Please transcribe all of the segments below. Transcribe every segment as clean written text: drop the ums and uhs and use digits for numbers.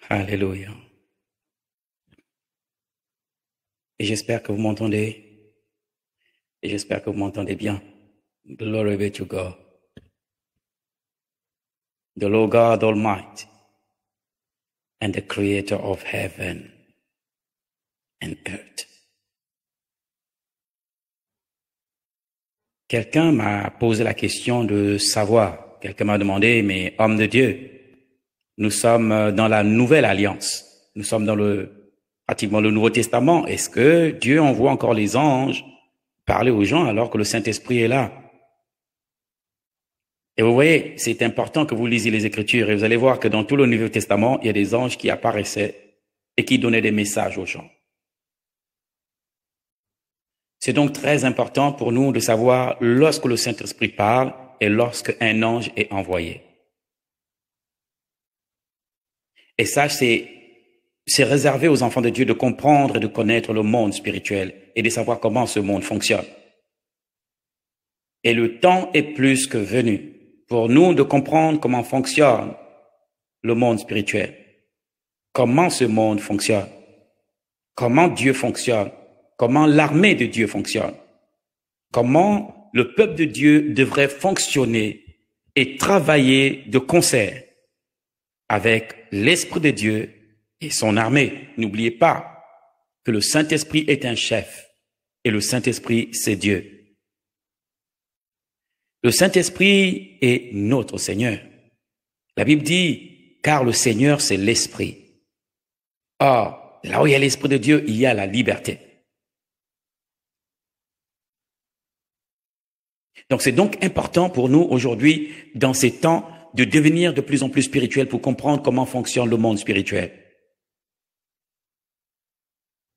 Alléluia. Et j'espère que vous m'entendez. Et j'espère que vous m'entendez bien. Glory be to God. The Lord God Almighty and the Creator of heaven and earth. Quelqu'un m'a posé la question de savoir. Quelqu'un m'a demandé, mais homme de Dieu, nous sommes dans la nouvelle alliance. Nous sommes dans pratiquement le Nouveau Testament. Est-ce que Dieu envoie encore les anges parler aux gens alors que le Saint-Esprit est là? Et vous voyez, c'est important que vous lisiez les Écritures et vous allez voir que dans tout le Nouveau Testament, il y a des anges qui apparaissaient et qui donnaient des messages aux gens. C'est donc très important pour nous de savoir lorsque le Saint-Esprit parle et lorsque un ange est envoyé. Et ça, c'est réservé aux enfants de Dieu de comprendre et de connaître le monde spirituel et de savoir comment ce monde fonctionne. Et le temps est plus que venu pour nous de comprendre comment fonctionne le monde spirituel, comment ce monde fonctionne, comment Dieu fonctionne, comment l'armée de Dieu fonctionne, comment le peuple de Dieu devrait fonctionner et travailler de concert avec l'Esprit de Dieu et son armée. N'oubliez pas que le Saint-Esprit est un chef et le Saint-Esprit, c'est Dieu. Le Saint-Esprit est notre Seigneur. La Bible dit, car le Seigneur, c'est l'Esprit. Or, là où il y a l'Esprit de Dieu, il y a la liberté. Donc, c'est donc important pour nous aujourd'hui, dans ces temps, de devenir de plus en plus spirituel pour comprendre comment fonctionne le monde spirituel.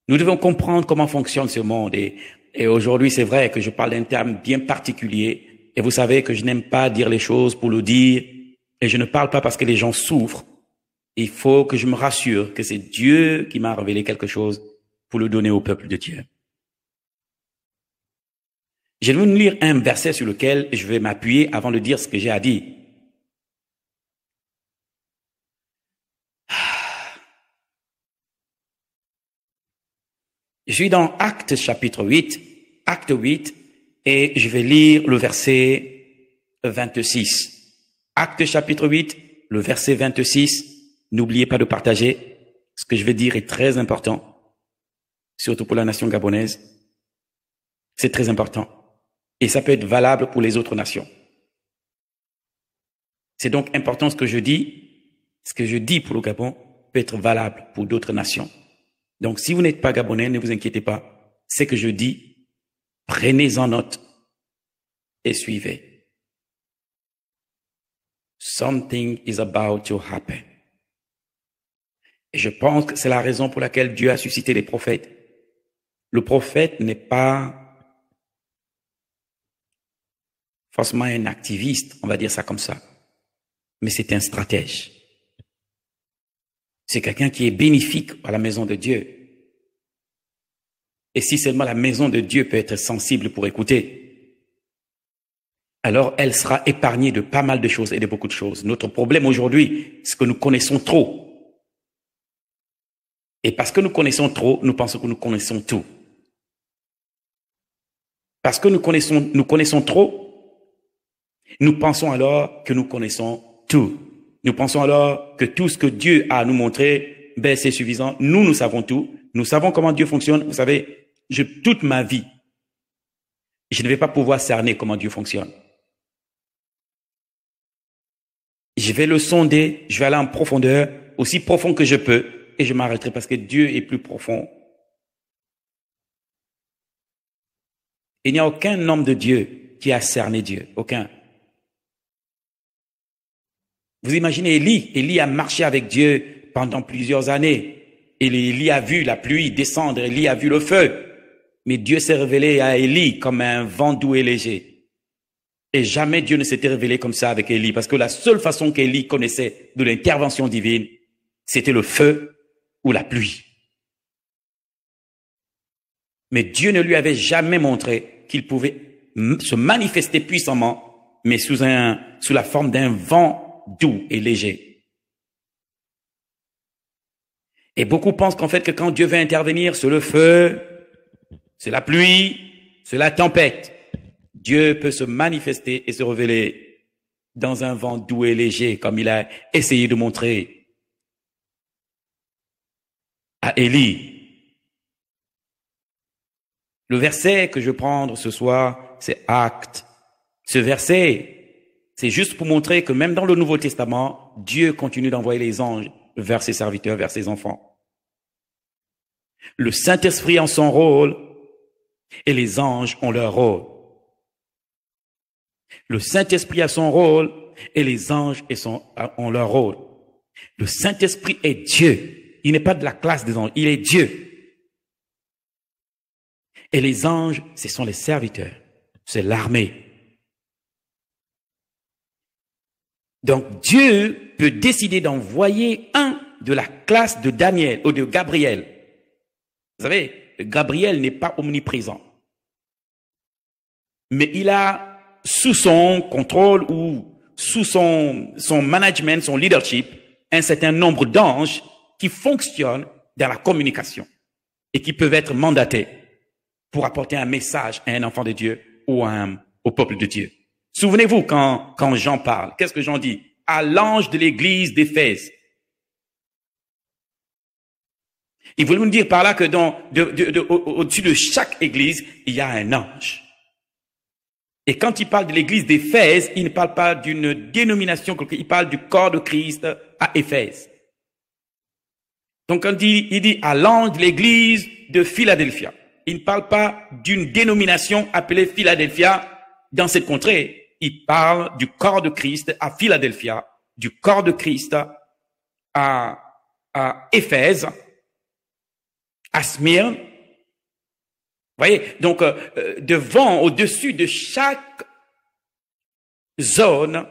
Nous devons comprendre comment fonctionne ce monde. Et aujourd'hui, c'est vrai que je parle d'un terme bien particulier. Et vous savez que je n'aime pas dire les choses pour le dire. Et je ne parle pas parce que les gens souffrent. Il faut que je me rassure que c'est Dieu qui m'a révélé quelque chose pour le donner au peuple de Dieu. Je vais vous lire un verset sur lequel je vais m'appuyer avant de dire ce que j'ai à dire. Je suis dans Actes chapitre 8, Acte 8, et je vais lire le verset 26. Actes chapitre 8, le verset 26. N'oubliez pas de partager. Ce que je vais dire est très important, surtout pour la nation gabonaise. C'est très important. Et ça peut être valable pour les autres nations. C'est donc important ce que je dis pour le Gabon peut être valable pour d'autres nations. Donc, si vous n'êtes pas gabonais, ne vous inquiétez pas. Ce que je dis, prenez-en note et suivez. Something is about to happen. Et je pense que c'est la raison pour laquelle Dieu a suscité les prophètes. Le prophète n'est pas forcément un activiste, on va dire ça comme ça, mais c'est un stratège. C'est quelqu'un qui est bénéfique à la maison de Dieu. Et si seulement la maison de Dieu peut être sensible pour écouter, alors elle sera épargnée de pas mal de choses et de beaucoup de choses. Notre problème aujourd'hui, c'est que nous connaissons trop. Et parce que nous connaissons trop, nous pensons que nous connaissons tout. Parce que nous connaissons trop, nous pensons alors que nous connaissons tout. Nous pensons alors que tout ce que Dieu a à nous montrer, ben c'est suffisant. Nous savons tout. Nous savons comment Dieu fonctionne. Vous savez, toute ma vie, je ne vais pas pouvoir cerner comment Dieu fonctionne. Je vais le sonder, je vais aller en profondeur, aussi profond que je peux, et je m'arrêterai parce que Dieu est plus profond. Il n'y a aucun homme de Dieu qui a cerné Dieu. Aucun. Vous imaginez Élie a marché avec Dieu pendant plusieurs années. Élie a vu la pluie descendre, Élie a vu le feu. Mais Dieu s'est révélé à Élie comme un vent doux et léger. Et jamais Dieu ne s'était révélé comme ça avec Élie, parce que la seule façon qu'Élie connaissait de l'intervention divine, c'était le feu ou la pluie. Mais Dieu ne lui avait jamais montré qu'il pouvait se manifester puissamment, mais sous la forme d'un vent doux et léger. Et beaucoup pensent qu'en fait, que quand Dieu veut intervenir, c'est le feu, c'est la pluie, c'est la tempête. Dieu peut se manifester et se révéler dans un vent doux et léger, comme il a essayé de montrer à Élie. Le verset que je vais prendre ce soir, c'est Actes. Ce verset, c'est juste pour montrer que même dans le Nouveau Testament, Dieu continue d'envoyer les anges vers ses serviteurs, vers ses enfants. Le Saint-Esprit a son rôle et les anges ont leur rôle. Le Saint-Esprit a son rôle et les anges ont leur rôle. Le Saint-Esprit est Dieu. Il n'est pas de la classe des anges, il est Dieu. Et les anges, ce sont les serviteurs, c'est l'armée. Donc Dieu peut décider d'envoyer un de la classe de Daniel ou de Gabriel. Vous savez, Gabriel n'est pas omniprésent. Mais il a sous son contrôle ou sous son management, son leadership, un certain nombre d'anges qui fonctionnent dans la communication et qui peuvent être mandatés pour apporter un message à un enfant de Dieu ou au peuple de Dieu. Souvenez-vous quand Jean parle, qu'est-ce que Jean dit? À l'ange de l'église d'Éphèse. Il voulait nous dire par là que au-dessus de chaque église, il y a un ange. Et quand il parle de l'église d'Éphèse, il ne parle pas d'une dénomination, il parle du corps de Christ à Éphèse. Donc quand il dit à l'ange de l'église de Philadelphia, il ne parle pas d'une dénomination appelée Philadelphia dans cette contrée. Il parle du corps de Christ à Philadelphia, du corps de Christ à Éphèse, à Smyrne. Vous voyez, donc devant, au-dessus de chaque zone,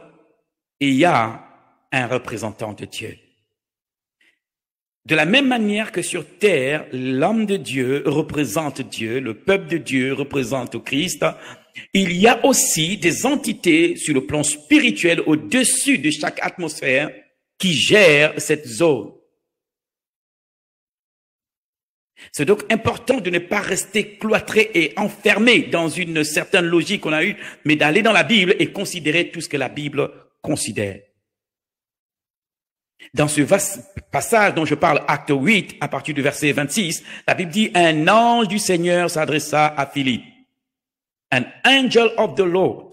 il y a un représentant de Dieu. De la même manière que sur terre, l'homme de Dieu représente Dieu, le peuple de Dieu représente le Christ, il y a aussi des entités sur le plan spirituel au-dessus de chaque atmosphère qui gèrent cette zone. C'est donc important de ne pas rester cloîtré et enfermé dans une certaine logique qu'on a eue, mais d'aller dans la Bible et considérer tout ce que la Bible considère. Dans ce passage dont je parle, acte 8, à partir du verset 26, la Bible dit, un ange du Seigneur s'adressa à Philippe. An angel of the Lord.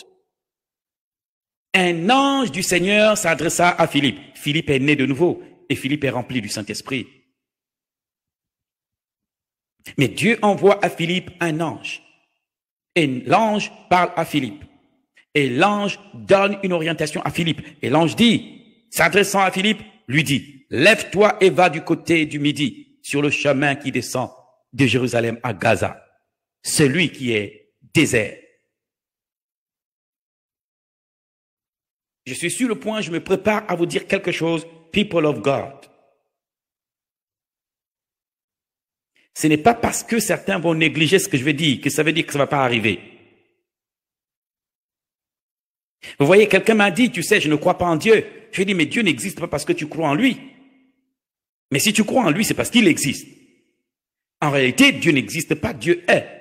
Un ange du Seigneur s'adressa à Philippe. Philippe est né de nouveau et Philippe est rempli du Saint-Esprit. Mais Dieu envoie à Philippe un ange. Et l'ange parle à Philippe. Et l'ange donne une orientation à Philippe. Et l'ange dit, s'adressant à Philippe, lui dit, lève-toi et va du côté du midi, sur le chemin qui descend de Jérusalem à Gaza, celui qui est désert. Je suis sur le point, je me prépare à vous dire quelque chose, people of God. Ce n'est pas parce que certains vont négliger ce que je vais dire que ça veut dire que ça ne va pas arriver. Vous voyez, quelqu'un m'a dit, tu sais, je ne crois pas en Dieu. Je lui ai dit, mais Dieu n'existe pas parce que tu crois en lui. Mais si tu crois en lui, c'est parce qu'il existe. En réalité, Dieu n'existe pas, Dieu est.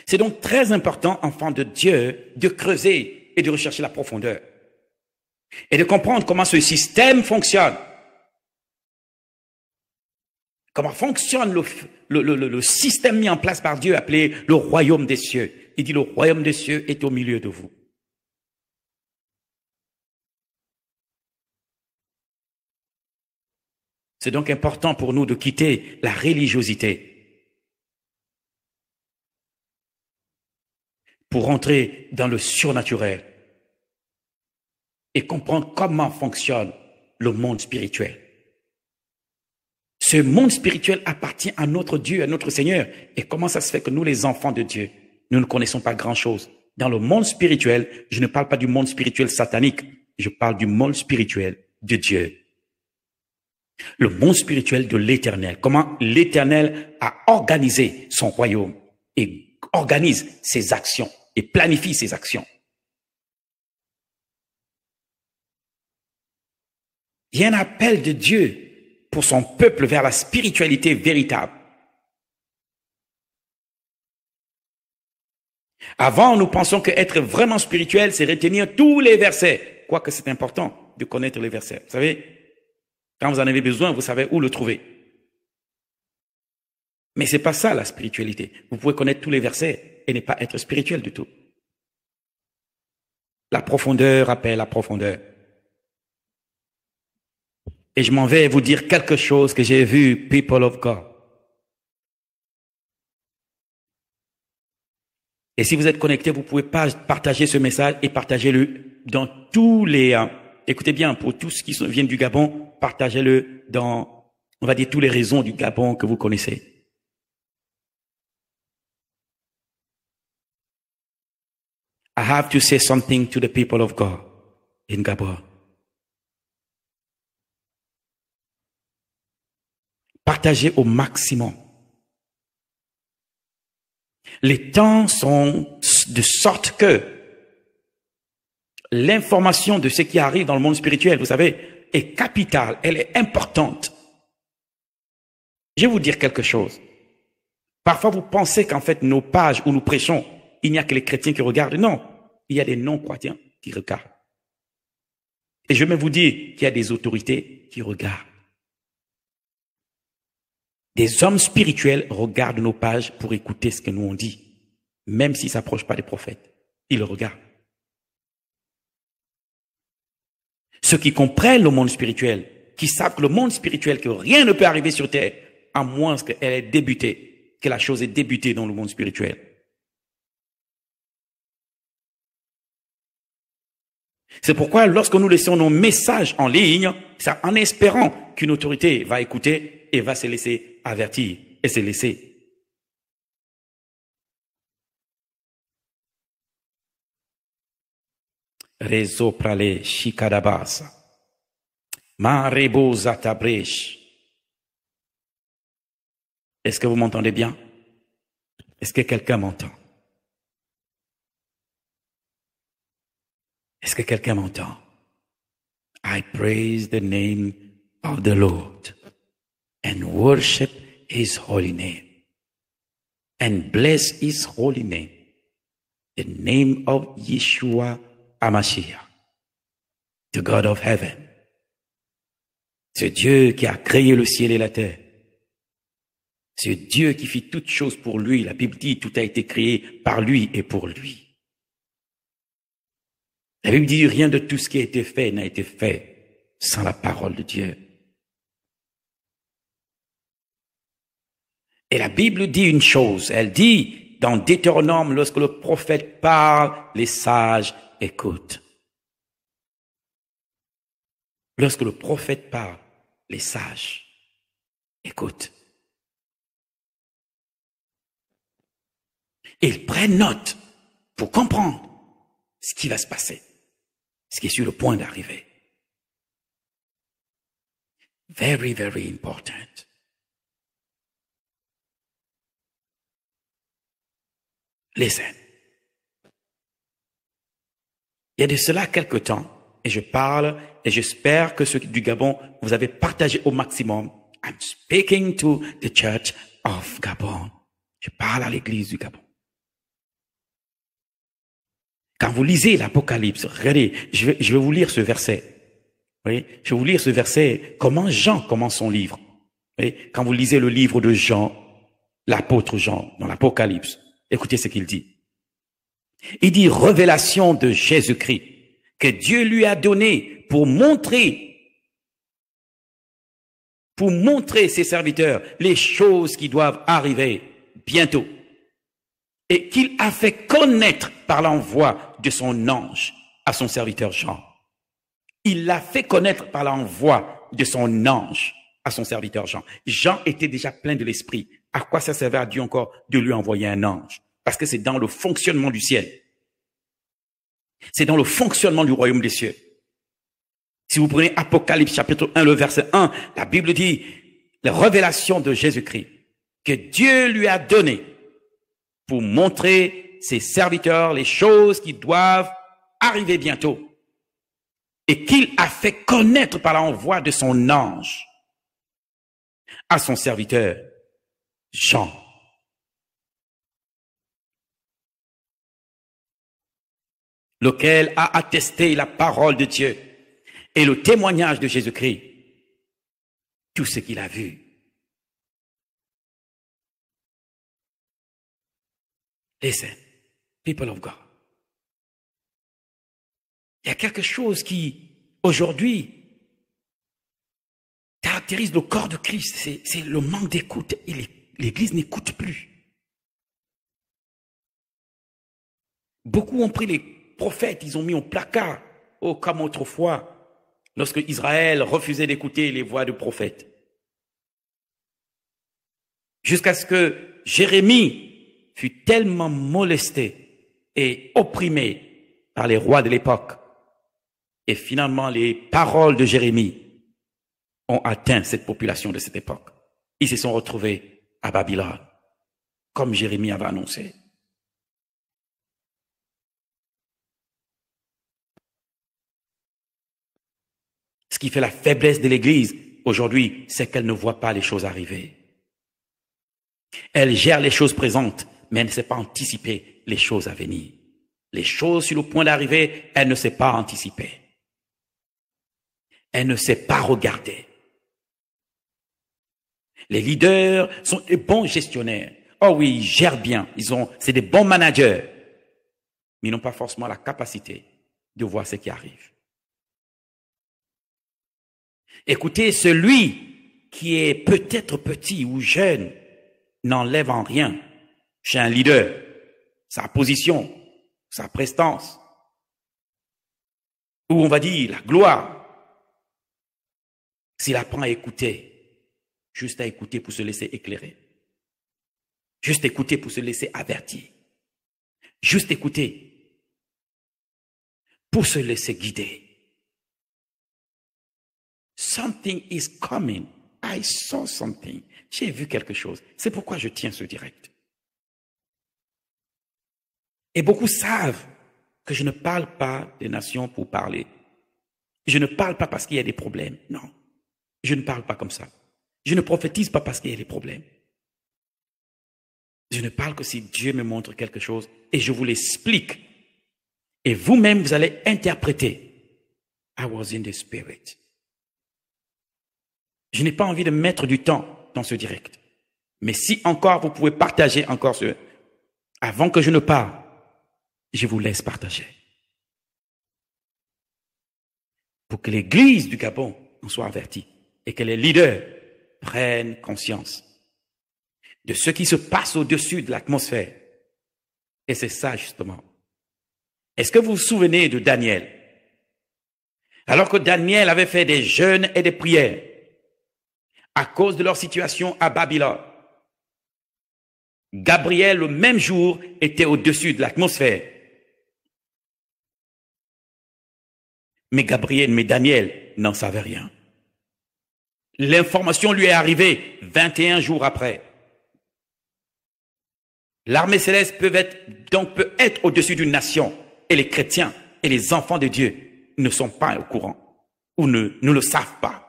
C'est donc très important, enfant de Dieu, de creuser et de rechercher la profondeur. Et de comprendre comment ce système fonctionne. Comment fonctionne le système mis en place par Dieu appelé le royaume des cieux. Il dit le royaume des cieux est au milieu de vous. C'est donc important pour nous de quitter la religiosité pour entrer dans le surnaturel et comprendre comment fonctionne le monde spirituel. Ce monde spirituel appartient à notre Dieu, à notre Seigneur. Et comment ça se fait que nous, les enfants de Dieu, nous ne connaissons pas grand-chose? Dans le monde spirituel, je ne parle pas du monde spirituel satanique, je parle du monde spirituel de Dieu. Le monde spirituel de l'Éternel. Comment l'Éternel a organisé son royaume et organise ses actions et planifie ses actions. Il y a un appel de Dieu pour son peuple vers la spiritualité véritable. Avant, nous pensions qu'être vraiment spirituel, c'est retenir tous les versets. Quoique c'est important de connaître les versets. Vous savez, quand vous en avez besoin, vous savez où le trouver. Mais c'est pas ça la spiritualité. Vous pouvez connaître tous les versets et ne pas être spirituel du tout. La profondeur appelle la profondeur. Et je m'en vais vous dire quelque chose que j'ai vu, people of God. Et si vous êtes connecté, vous pouvez pas partager ce message et partagez-le dans tous les... écoutez bien, pour tous ceux qui viennent du Gabon, partagez-le dans, on va dire, tous les réseaux du Gabon que vous connaissez. I have to say something to the people of God in Gabon. Partagez au maximum. Les temps sont de sorte que l'information de ce qui arrive dans le monde spirituel, vous savez, est capitale, elle est importante. Je vais vous dire quelque chose. Parfois, vous pensez qu'en fait, nos pages où nous prêchons, il n'y a que les chrétiens qui regardent. Non, il y a des non-chrétiens qui regardent. Et je vais vous dire qu'il y a des autorités qui regardent. Des hommes spirituels regardent nos pages pour écouter ce que nous on dit, même s'ils ne s'approchent pas des prophètes. Ils le regardent. Ceux qui comprennent le monde spirituel, qui savent que le monde spirituel, que rien ne peut arriver sur terre, à moins qu'elle ait débuté, que la chose ait débuté dans le monde spirituel. C'est pourquoi lorsque nous laissons nos messages en ligne, c'est en espérant qu'une autorité va écouter et va se laisser avertir et se laisser. Rezo prale shikadabasa. Marebo zatabresh. Est-ce que vous m'entendez bien? Est-ce que quelqu'un m'entend? Est-ce que quelqu'un m'entend? I praise the name of the Lord and worship His holy name and bless His holy name, the name of Yeshua HaMashiach, the God of heaven. Ce Dieu qui a créé le ciel et la terre. Ce Dieu qui fit toutes choses pour lui. La Bible dit tout a été créé par lui et pour lui. La Bible dit rien de tout ce qui a été fait n'a été fait sans la parole de Dieu. Et la Bible dit une chose, elle dit dans Deutéronome, lorsque le prophète parle, les sages écoutent. Lorsque le prophète parle, les sages écoutent. Et ils prennent note pour comprendre ce qui va se passer, ce qui est sur le point d'arriver. Very, very important. Listen. Il y a de cela quelque temps, et je parle, et j'espère que ceux du Gabon, vous avez partagé au maximum. I'm speaking to the church of Gabon. Je parle à l'église du Gabon. Quand vous lisez l'Apocalypse, regardez, je vais vous lire ce verset. Oui, je vais vous lire ce verset, comment Jean commence son livre. Oui, quand vous lisez le livre de Jean, l'apôtre Jean, dans l'Apocalypse, écoutez ce qu'il dit. Il dit révélation de Jésus-Christ que Dieu lui a donné pour montrer ses serviteurs les choses qui doivent arriver bientôt. Et qu'il a fait connaître par l'envoi de son ange à son serviteur Jean. Il l'a fait connaître par l'envoi de son ange à son serviteur Jean. Jean était déjà plein de l'esprit. À quoi ça servait à Dieu encore de lui envoyer un ange? Parce que c'est dans le fonctionnement du ciel. C'est dans le fonctionnement du royaume des cieux. Si vous prenez Apocalypse chapitre 1, le verset 1, la Bible dit la révélation de Jésus-Christ que Dieu lui a donné pour montrer ses serviteurs les choses qui doivent arriver bientôt. et qu'il a fait connaître par l'envoi de son ange à son serviteur Jean. Lequel a attesté la parole de Dieu et le témoignage de Jésus-Christ, tout ce qu'il a vu. Listen, people of God. Il y a quelque chose qui, aujourd'hui, caractérise le corps de Christ, c'est le manque d'écoute. Et l'Église n'écoute plus. Beaucoup ont pris les prophètes, ils ont mis au placard, comme autrefois, lorsque Israël refusait d'écouter les voix du prophète. Jusqu'à ce que Jérémie fut tellement molesté et opprimé par les rois de l'époque. Et finalement, les paroles de Jérémie ont atteint cette population de cette époque. Ils se sont retrouvés à Babylone, comme Jérémie avait annoncé. Ce qui fait la faiblesse de l'Église aujourd'hui, c'est qu'elle ne voit pas les choses arriver. Elle gère les choses présentes, mais elle ne sait pas anticiper les choses à venir. Les choses sur le point d'arriver, elle ne sait pas anticiper. Elle ne sait pas regarder. Les leaders sont des bons gestionnaires. Oh oui, ils gèrent bien. C'est des bons managers. Mais ils n'ont pas forcément la capacité de voir ce qui arrive. Écoutez, celui qui est peut-être petit ou jeune n'enlève en rien chez un leader sa position, sa prestance, ou on va dire la gloire, s'il apprend à écouter, juste à écouter pour se laisser éclairer, juste écouter pour se laisser avertir, juste écouter pour se laisser guider. Something is coming. I saw something. J'ai vu quelque chose. C'est pourquoi je tiens ce direct. Et beaucoup savent que je ne parle pas des nations pour parler. Je ne parle pas parce qu'il y a des problèmes. Non. Je ne parle pas comme ça. Je ne prophétise pas parce qu'il y a des problèmes. Je ne parle que si Dieu me montre quelque chose et je vous l'explique. Et vous-même, vous allez interpréter. I was in the spirit. Je n'ai pas envie de mettre du temps dans ce direct. Mais si encore vous pouvez partager encore avant que je ne parle, je vous laisse partager. Pour que l'Église du Gabon en soit avertie et que les leaders prennent conscience de ce qui se passe au-dessus de l'atmosphère. Et c'est ça justement. Est-ce que vous vous souvenez de Daniel? Alors que Daniel avait fait des jeûnes et des prières à cause de leur situation à Babylone, Gabriel, le même jour, était au-dessus de l'atmosphère. Mais Daniel n'en savait rien. L'information lui est arrivée 21 jours après. L'armée céleste peut être au-dessus d'une nation, et les chrétiens et les enfants de Dieu ne sont pas au courant, ou ne le savent pas.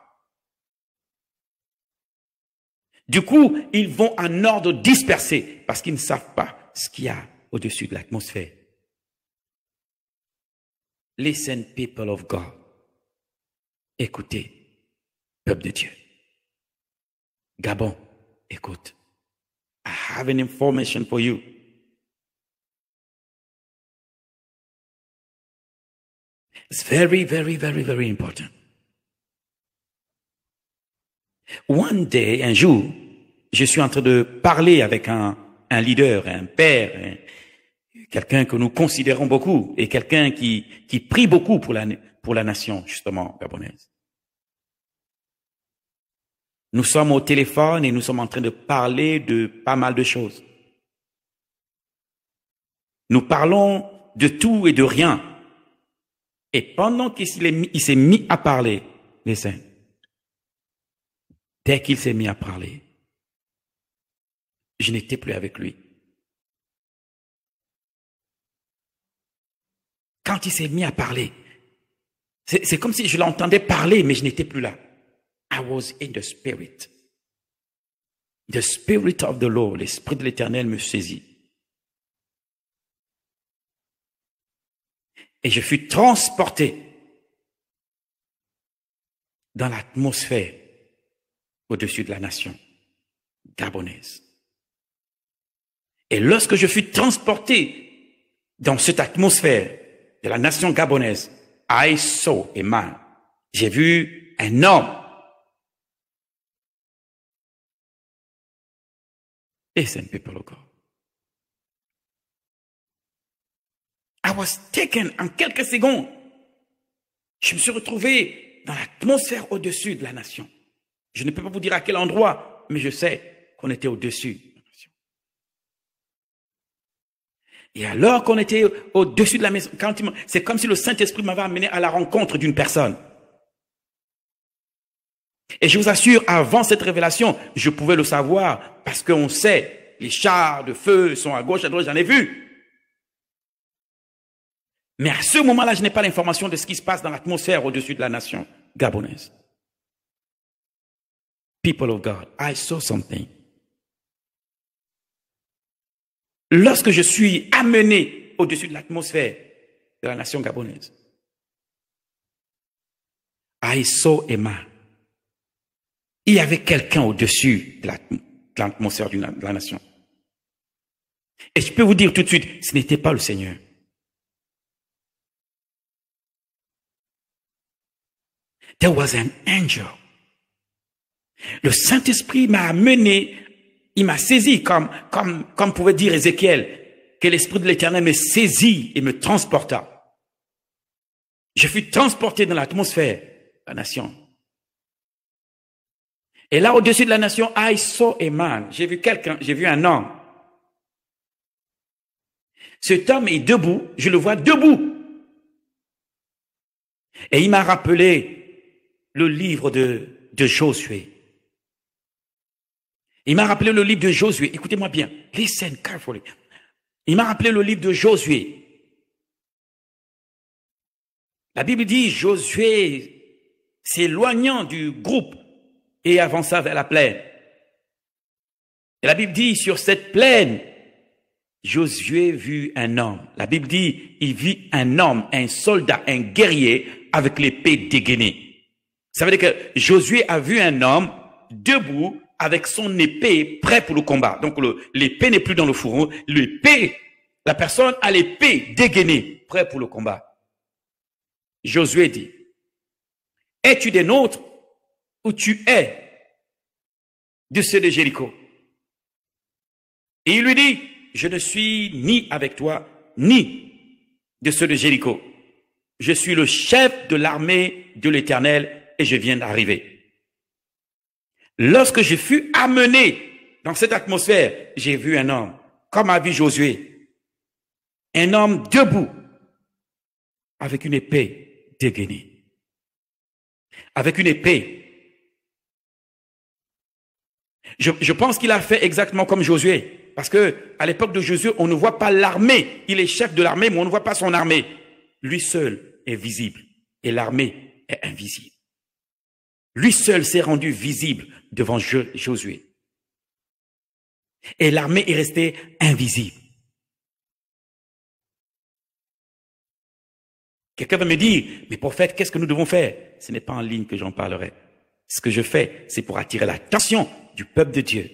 Du coup, ils vont en ordre dispersé parce qu'ils ne savent pas ce qu'il y a au-dessus de l'atmosphère. Listen, people of God. Écoutez, peuple de Dieu. Gabon, écoute. I have an information for you. It's very, very, very, very important. One day, un jour, je suis en train de parler avec un leader, un père, quelqu'un que nous considérons beaucoup et quelqu'un qui prie beaucoup pour la nation, justement, gabonaise. Nous sommes au téléphone et nous sommes en train de parler de pas mal de choses. Nous parlons de tout et de rien. Et pendant qu'il s'est mis à parler, les saints, dès qu'il s'est mis à parler, je n'étais plus avec lui. Quand il s'est mis à parler, C'est comme si je l'entendais parler, mais je n'étais plus là. I was in the spirit. The spirit of the Lord, l'esprit de l'Éternel me saisit. Et je fus transporté dans l'atmosphère au-dessus de la nation gabonaise. Et lorsque je fus transporté dans cette atmosphère de la nation gabonaise, I saw a man. J'ai vu un homme. Listen, people of God. I was taken en quelques secondes. Je me suis retrouvé dans l'atmosphère au-dessus de la nation. Je ne peux pas vous dire à quel endroit, mais je sais qu'on était au-dessus de la nation. Et alors qu'on était au-dessus de la maison, c'est comme si le Saint-Esprit m'avait amené à la rencontre d'une personne. Et je vous assure, avant cette révélation, je pouvais le savoir parce qu'on sait, les chars de feu sont à gauche, à droite, j'en ai vu. Mais à ce moment-là, je n'ai pas l'information de ce qui se passe dans l'atmosphère au-dessus de la nation gabonaise. People of God, I saw something. Lorsque je suis amené au-dessus de l'atmosphère de la nation gabonaise, I saw a man. Il y avait quelqu'un au-dessus de l'atmosphère de la nation. Et je peux vous dire tout de suite, ce n'était pas le Seigneur. There was an angel. Le Saint-Esprit m'a amené, il m'a saisi, comme pouvait dire Ézéchiel, que l'Esprit de l'Éternel me saisit et me transporta. Je fus transporté dans l'atmosphère de la nation. Et là, au-dessus de la nation, I saw a man. J'ai vu quelqu'un, j'ai vu un homme. Cet homme est debout, je le vois debout. Et il m'a rappelé le livre de Josué. Il m'a rappelé le livre de Josué. Écoutez-moi bien. Listen carefully. Il m'a rappelé le livre de Josué. La Bible dit, Josué s'éloignant du groupe et avança vers la plaine. Et la Bible dit, sur cette plaine, Josué vit un homme. La Bible dit, il vit un homme, un soldat, un guerrier avec l'épée dégainée. Ça veut dire que Josué a vu un homme debout avec son épée prêt pour le combat. Donc l'épée n'est plus dans le fourreau. L'épée, la personne a l'épée dégainée, prêt pour le combat. Josué dit, es-tu des nôtres ou tu es de ceux de Jéricho? Et il lui dit, je ne suis ni avec toi, ni de ceux de Jéricho. Je suis le chef de l'armée de l'Éternel et je viens d'arriver. Lorsque je fus amené dans cette atmosphère, j'ai vu un homme, comme a vu Josué, un homme debout, avec une épée dégainée. Avec une épée. Je pense qu'il a fait exactement comme Josué. Parce que à l'époque de Josué, on ne voit pas l'armée. Il est chef de l'armée, mais on ne voit pas son armée. Lui seul est visible et l'armée est invisible. Lui seul s'est rendu visible devant Josué. Et l'armée est restée invisible. Quelqu'un va me dire, mais prophète, qu'est-ce que nous devons faire? Ce n'est pas en ligne que j'en parlerai. Ce que je fais, c'est pour attirer l'attention du peuple de Dieu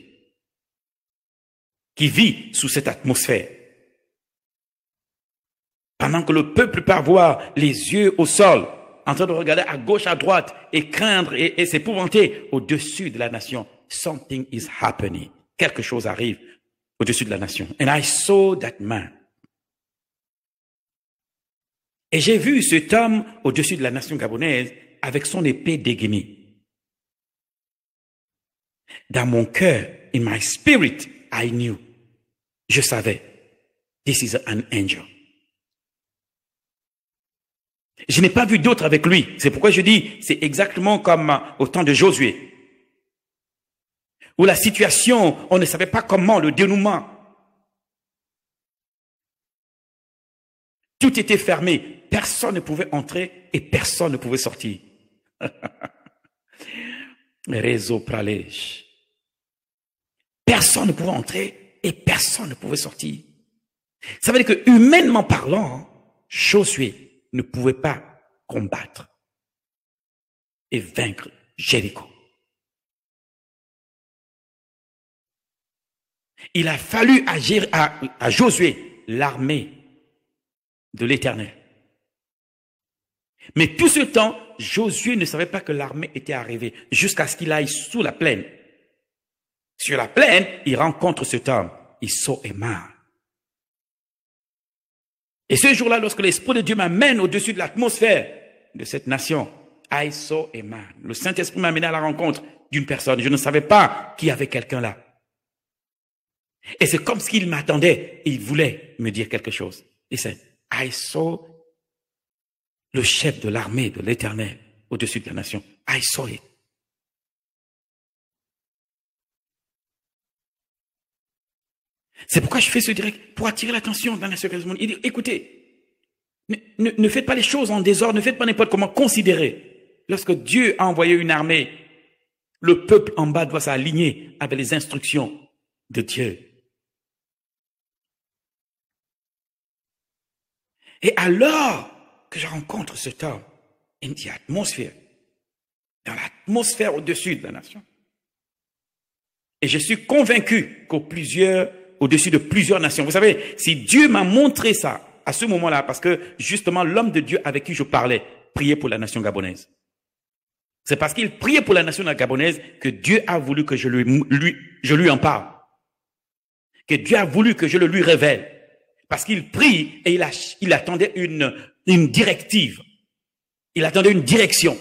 qui vit sous cette atmosphère. Pendant que le peuple peut avoir les yeux au sol, en train de regarder à gauche, à droite, et craindre et s'épouvanter au-dessus de la nation. Something is happening. Quelque chose arrive au-dessus de la nation. And I saw that man. Et j'ai vu cet homme au-dessus de la nation gabonaise avec son épée dégainée. Dans mon cœur, in my spirit, I knew. Je savais. This is an angel. Je n'ai pas vu d'autre avec lui. C'est pourquoi je dis, c'est exactement comme au temps de Josué, où la situation, on ne savait pas comment, le dénouement. Tout était fermé. personne ne pouvait entrer et personne ne pouvait sortir. Réseau pralège. Personne ne pouvait entrer et personne ne pouvait sortir. Ça veut dire que, humainement parlant, Josué ne pouvait pas combattre et vaincre Jéricho. Il a fallu à Josué l'armée de l'Éternel. Mais tout ce temps, Josué ne savait pas que l'armée était arrivée jusqu'à ce qu'il aille sous la plaine. Sur la plaine, il rencontre cet homme, Isso Emma. Et ce jour-là, lorsque l'Esprit de Dieu m'amène au-dessus de l'atmosphère de cette nation, Isso Emma, le Saint-Esprit m'a amené à la rencontre d'une personne. Je ne savais pas qu'il y avait quelqu'un là. Et c'est comme s'il m'attendait et il voulait me dire quelque chose. Et c'est Isso, le chef de l'armée de l'Éternel au-dessus de la nation. I saw it. C'est pourquoi je fais ce direct, pour attirer l'attention de la nation. Il dit, écoutez, ne faites pas les choses en désordre, ne faites pas n'importe comment. Considérez, lorsque Dieu a envoyé une armée, le peuple en bas doit s'aligner avec les instructions de Dieu. Et alors que je rencontre cet homme, in the atmosphere, dans l'atmosphère au-dessus de la nation, et je suis convaincu au-dessus de plusieurs nations. Vous savez, si Dieu m'a montré ça à ce moment-là, parce que justement l'homme de Dieu avec qui je parlais priait pour la nation gabonaise. C'est parce qu'il priait pour la nation gabonaise que Dieu a voulu que je lui en parle. Que Dieu a voulu que je le lui révèle. Parce qu'il prie et il attendait une directive. Il attendait une direction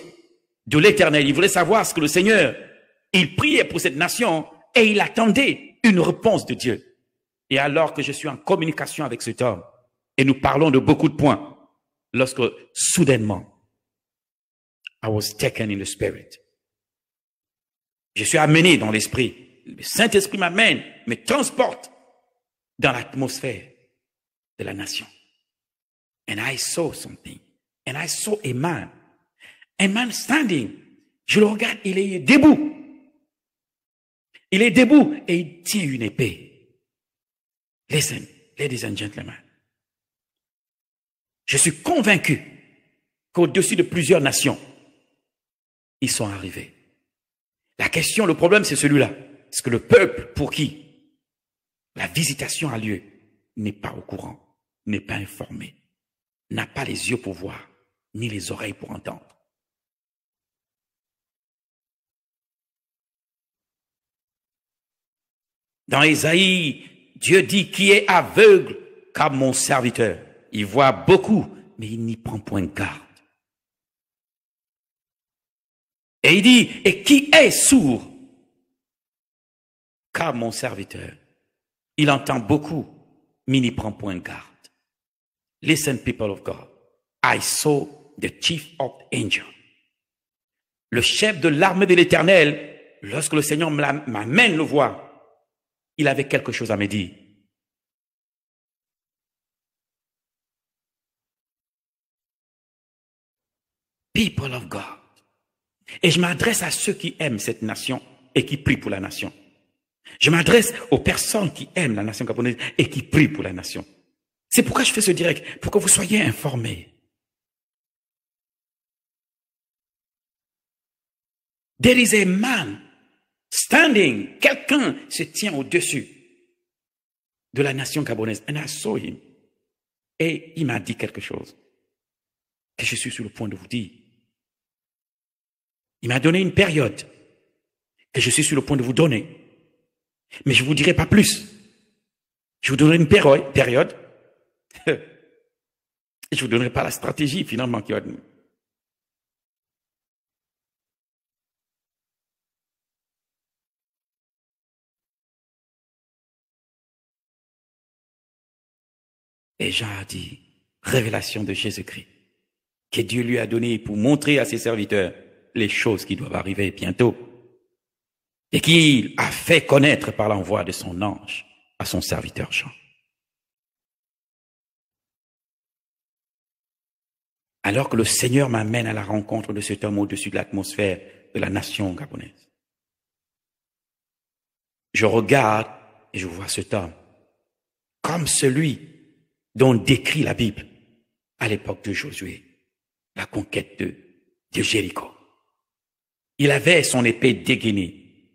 de l'Éternel. Il voulait savoir ce que le Seigneur, il priait pour cette nation et il attendait une réponse de Dieu. Et alors que je suis en communication avec cet homme et nous parlons de beaucoup de points, lorsque soudainement, I was taken in the spirit. Je suis amené dans l'esprit. Le Saint-Esprit m'amène, me transporte dans l'atmosphère de la nation. And I saw something. And I saw a man standing. Je le regarde, il est debout. Il est debout et il tient une épée. Listen, ladies and gentlemen. Je suis convaincu qu'au-dessus de plusieurs nations, ils sont arrivés. La question, le problème, c'est celui-là. Est-ce que le peuple pour qui la visitation a lieu n'est pas au courant, n'est pas informé, n'a pas les yeux pour voir, ni les oreilles pour entendre? Dans Ésaïe, Dieu dit, qui est aveugle comme mon serviteur. Il voit beaucoup, mais il n'y prend point garde. Et il dit, et qui est sourd comme mon serviteur. Il entend beaucoup, mais il n'y prend point garde. Listen, people of God. I saw the chief of angels. Le chef de l'armée de l'Éternel, lorsque le Seigneur m'amène le voir, il avait quelque chose à me dire. People of God. Et je m'adresse à ceux qui aiment cette nation et qui prient pour la nation. Je m'adresse aux personnes qui aiment la nation gabonaise et qui prient pour la nation. C'est pourquoi je fais ce direct, pour que vous soyez informés. There is a man standing. Quelqu'un se tient au-dessus de la nation gabonaise. And I saw him. Et il m'a dit quelque chose que je suis sur le point de vous dire. Il m'a donné une période que je suis sur le point de vous donner. Mais je ne vous dirai pas plus. Je vous donnerai une période. Et je ne vous donnerai pas la stratégie finalement qui va venir. Et Jean a dit, révélation de Jésus-Christ, que Dieu lui a donné pour montrer à ses serviteurs les choses qui doivent arriver bientôt. Et qu'il a fait connaître par l'envoi de son ange à son serviteur Jean. alors que le Seigneur m'amène à la rencontre de cet homme au-dessus de l'atmosphère de la nation gabonaise. Je regarde et je vois cet homme comme celui dont décrit la Bible à l'époque de Josué, la conquête de Jéricho. Il avait son épée dégainée.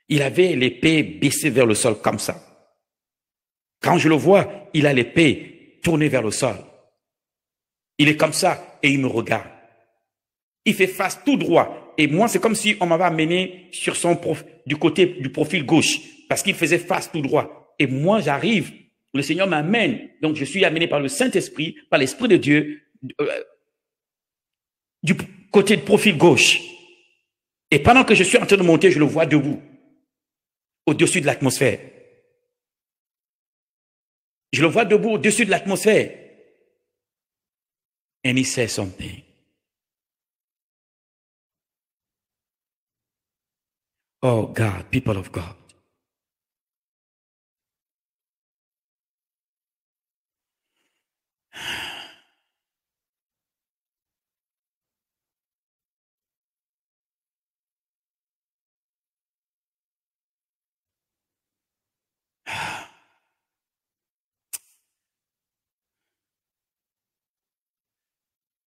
Il avait l'épée baissée vers le sol comme ça. Quand je le vois, il a l'épée tournée vers le sol. Il est comme ça et il me regarde. Il fait face tout droit. Et moi, c'est comme si on m'avait amené sur du côté du profil gauche parce qu'il faisait face tout droit. Et moi, j'arrive, le Seigneur m'amène. Donc, je suis amené par le Saint-Esprit, par l'Esprit de Dieu, du côté de profil gauche. Et pendant que je suis en train de monter, je le vois debout, au-dessus de l'atmosphère. Je le vois debout au-dessus de l'atmosphère. And he says something. Oh God, people of God.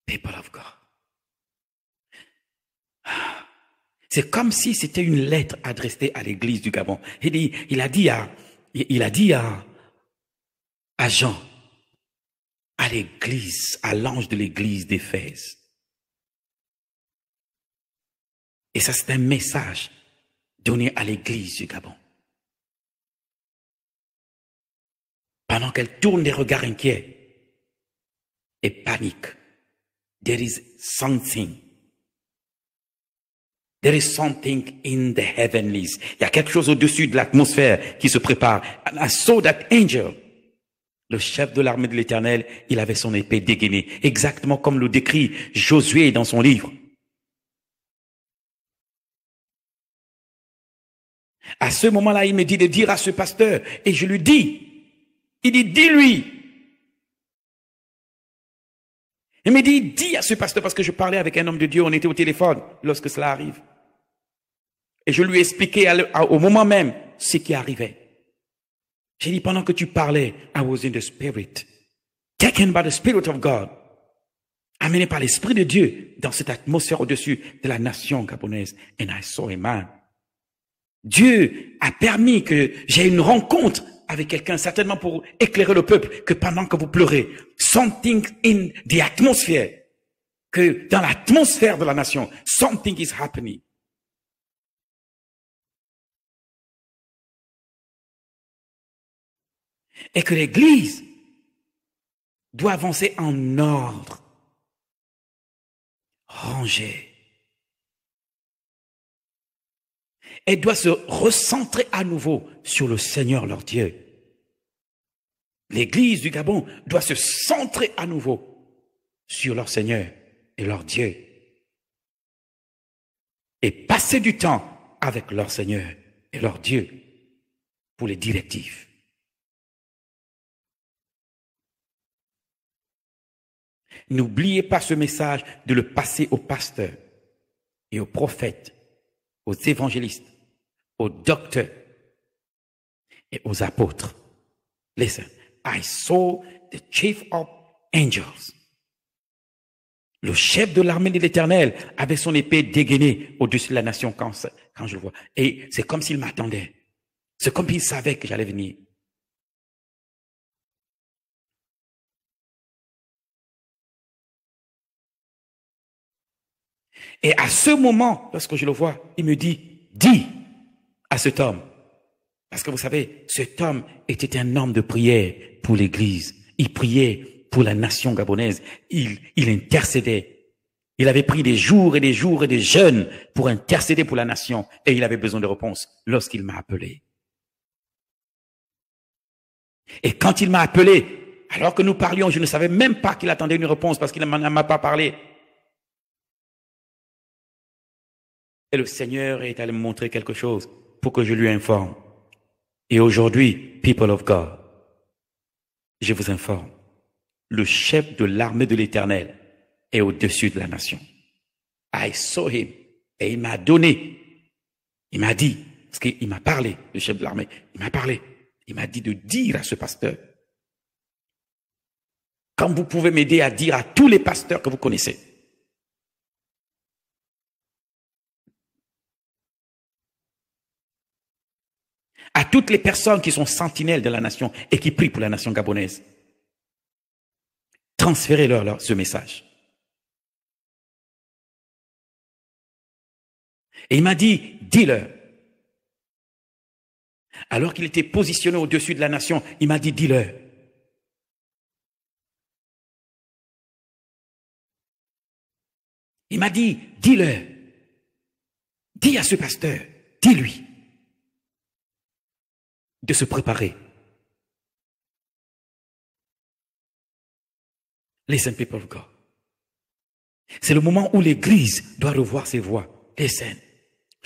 People of God. C'est comme si c'était une lettre adressée à l'église du Gabon. Il a dit à Jean, à l'église, à l'ange de l'église d'Éphèse. Et ça, c'est un message donné à l'église du Gabon. Pendant qu'elle tourne des regards inquiets et panique, there is something. There is something in the heavenlies. Il y a quelque chose au-dessus de l'atmosphère qui se prépare. And I saw that angel. Le chef de l'armée de l'Éternel, il avait son épée dégainée, exactement comme le décrit Josué dans son livre. À ce moment-là, il me dit de dire à ce pasteur, et je lui dis, il dit, dis-lui. Il me dit, dis à ce pasteur, parce que je parlais avec un homme de Dieu, on était au téléphone lorsque cela arrive. Et je lui ai expliqué au moment même ce qui arrivait. J'ai dit, pendant que tu parlais, I was in the spirit, taken by the Spirit of God, amené par l'Esprit de Dieu dans cette atmosphère au-dessus de la nation gabonaise. And I saw a man. Dieu a permis que j'ai une rencontre avec quelqu'un, certainement pour éclairer le peuple, que pendant que vous pleurez, something in the atmosphere, que dans l'atmosphère de la nation, something is happening. Et que l'Église doit avancer en ordre, rangée. Elle doit se recentrer à nouveau sur le Seigneur leur Dieu. L'Église du Gabon doit se centrer à nouveau sur leur Seigneur et leur Dieu. Et passer du temps avec leur Seigneur et leur Dieu pour les directives. N'oubliez pas ce message de le passer aux pasteurs et aux prophètes, aux évangélistes, aux docteurs et aux apôtres. Listen, I saw the chief of angels. Le chef de l'armée de l'Éternel avait son épée dégainée au-dessus de la nation quand je le vois. Et c'est comme s'il m'attendait. C'est comme s'il savait que j'allais venir. Et à ce moment, lorsque je le vois, il me dit, dis à cet homme. Parce que vous savez, cet homme était un homme de prière pour l'Église. Il priait pour la nation gabonaise. Il intercédait. Il avait pris des jours et des jours et des jeûnes pour intercéder pour la nation. Et il avait besoin de réponse lorsqu'il m'a appelé. Et quand il m'a appelé, alors que nous parlions, je ne savais même pas qu'il attendait une réponse parce qu'il ne m'a pas parlé. Et le Seigneur est allé me montrer quelque chose pour que je lui informe. Et aujourd'hui, people of God, je vous informe, le chef de l'armée de l'Éternel est au-dessus de la nation. I saw him. Et il m'a donné, il m'a dit, parce qu'il m'a parlé, le chef de l'armée, il m'a parlé, il m'a dit de dire à ce pasteur, comme vous pouvez m'aider à dire à tous les pasteurs que vous connaissez, à toutes les personnes qui sont sentinelles de la nation et qui prient pour la nation gabonaise, transférez-leur ce message. Et il m'a dit, dis-leur. Alors qu'il était positionné au-dessus de la nation, il m'a dit, dis-leur. Il m'a dit, dis-leur. Dis à ce pasteur, dis-lui de se préparer. Listen, people of God. C'est le moment où l'Église doit revoir ses voix.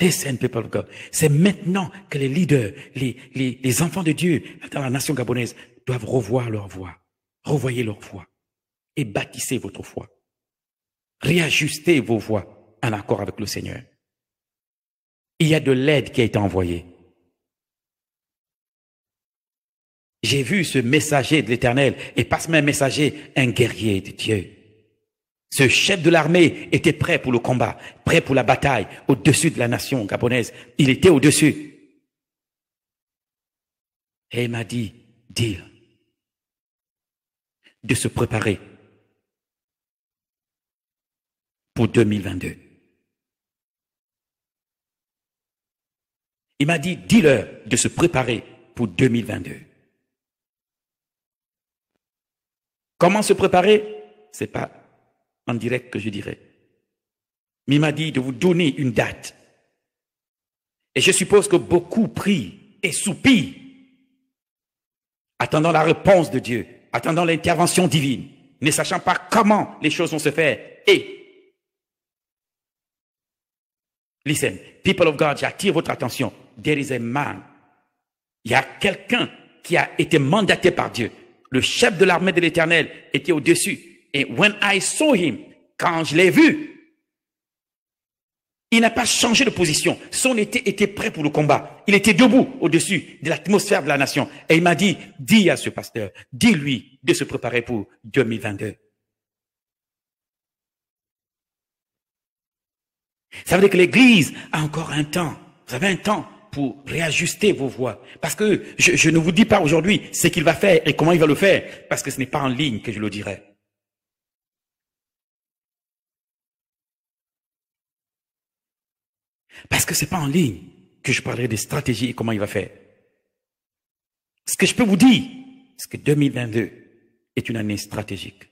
Listen, people of God. C'est maintenant que les leaders, les enfants de Dieu dans la nation gabonaise doivent revoir leur voix. Revoyez leur voix. Et bâtissez votre foi. Réajustez vos voix en accord avec le Seigneur. Il y a de l'aide qui a été envoyée. J'ai vu ce messager de l'Éternel, et pas seulement un messager, un guerrier de Dieu. Ce chef de l'armée était prêt pour le combat, prêt pour la bataille, au-dessus de la nation gabonaise. Il était au-dessus. Et il m'a dit, dire, de se préparer pour 2022. Il m'a dit, dis-leur de se préparer pour 2022. Comment se préparer? C'est pas en direct que je dirais. Mais il m'a dit de vous donner une date. Et je suppose que beaucoup prient et soupirent, attendant la réponse de Dieu, attendant l'intervention divine, ne sachant pas comment les choses vont se faire. Et, listen, people of God, j'attire votre attention. There is a man. Il y a quelqu'un qui a été mandaté par Dieu. Le chef de l'armée de l'Éternel était au-dessus. Et when I saw him, quand je l'ai vu, il n'a pas changé de position. Son était prêt pour le combat. Il était debout au-dessus de l'atmosphère de la nation. Et il m'a dit, dis à ce pasteur, dis-lui de se préparer pour 2022. Ça veut dire que l'Église a encore un temps. Vous avez un temps pour réajuster vos voix. Parce que je ne vous dis pas aujourd'hui ce qu'il va faire et comment il va le faire, parce que ce n'est pas en ligne que je le dirai. Parce que ce n'est pas en ligne que je parlerai des stratégies et comment il va faire. Ce que je peux vous dire, c'est que 2022 est une année stratégique.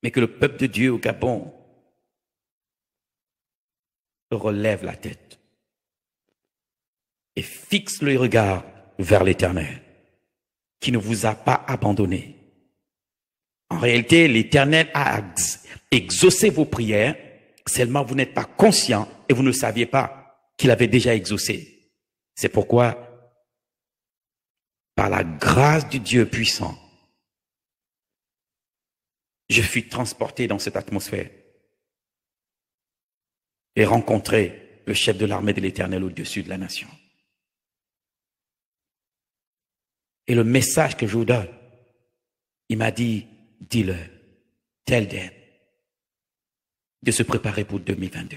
Mais que le peuple de Dieu au Gabon relève la tête et fixe le regard vers l'Éternel, qui ne vous a pas abandonné. En réalité, l'Éternel a exaucé vos prières, seulement vous n'êtes pas conscient et vous ne saviez pas qu'il avait déjà exaucé. C'est pourquoi, par la grâce du Dieu puissant, je fus transporté dans cette atmosphère et rencontré le chef de l'armée de l'Éternel au-dessus de la nation. Et le message que je vous donne, il m'a dit, dis-le, tell them, de se préparer pour 2022.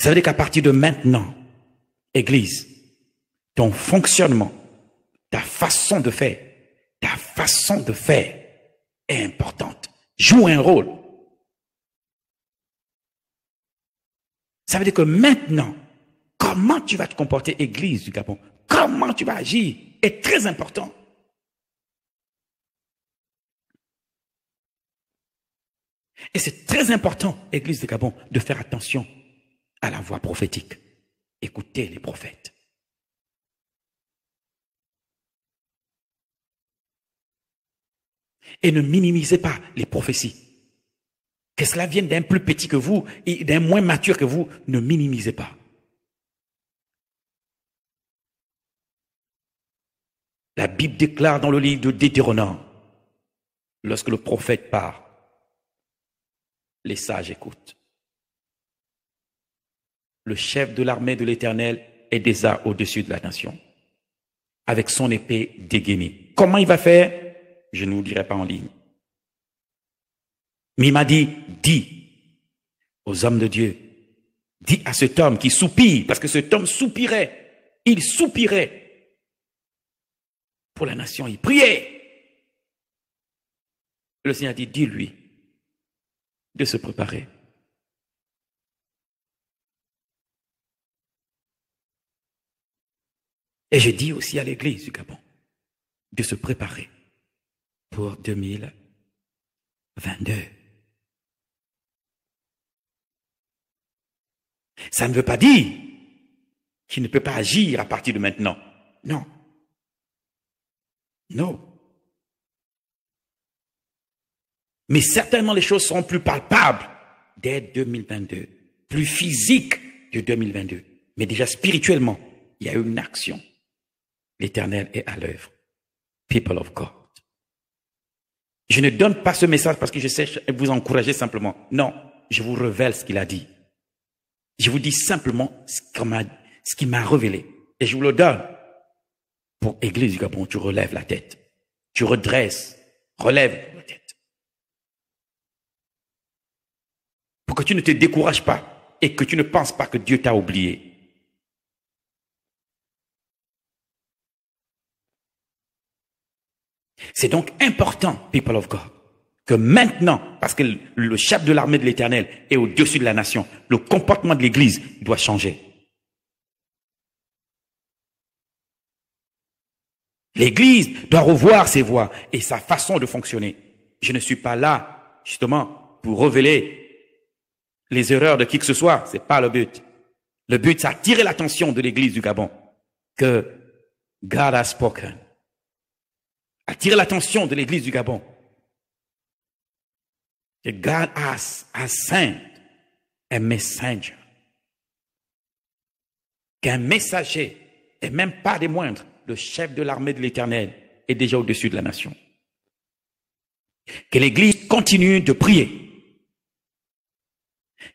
Ça veut dire qu'à partir de maintenant, Église, ton fonctionnement, ta façon de faire est importante. Joue un rôle. Ça veut dire que maintenant, comment tu vas te comporter, Église du Gabon, comment tu vas agir est très important. Et c'est très important, Église du Gabon, de faire attention à la voix prophétique. Écoutez les prophètes. Et ne minimisez pas les prophéties. Que cela vienne d'un plus petit que vous et d'un moins mature que vous, ne minimisez pas. La Bible déclare dans le livre de Deutéronome, lorsque le prophète part, les sages écoutent. Le chef de l'armée de l'Éternel est déjà au-dessus de la nation, avec son épée dégainée. Comment il va faire? Je ne vous dirai pas en ligne. Mais il m'a dit, dis aux hommes de Dieu, dis à cet homme qui soupire, parce que cet homme soupirait, il soupirait pour la nation, il priait. Le Seigneur dit, dis-lui de se préparer. Et je dis aussi à l'Église du Gabon de se préparer pour 2022. Ça ne veut pas dire qu'il ne peut pas agir à partir de maintenant. Non. Non. Mais certainement les choses seront plus palpables dès 2022, plus physiques que 2022. Mais déjà spirituellement, il y a eu une action. L'Éternel est à l'œuvre. People of God. Je ne donne pas ce message parce que je sais vous encourager simplement. Non, je vous révèle ce qu'il a dit. Je vous dis simplement ce qu'il m'a révélé. Et je vous le donne. Pour Église du Gabon, tu relèves la tête. Tu redresses, relèves la tête. Pour que tu ne te décourages pas et que tu ne penses pas que Dieu t'a oublié. C'est donc important, people of God, que maintenant, parce que le chef de l'armée de l'Éternel est au-dessus de la nation, le comportement de l'Église doit changer. L'Église doit revoir ses voies et sa façon de fonctionner. Je ne suis pas là, justement, pour révéler les erreurs de qui que ce soit. C'est pas le but. Le but, c'est attirer l'attention de l'Église du Gabon que God has spoken. Attirer l'attention de l'Église du Gabon. Que God has sent a messenger. Qu'un messager, et même pas des moindres, le chef de l'armée de l'Éternel est déjà au-dessus de la nation. Que l'Église continue de prier.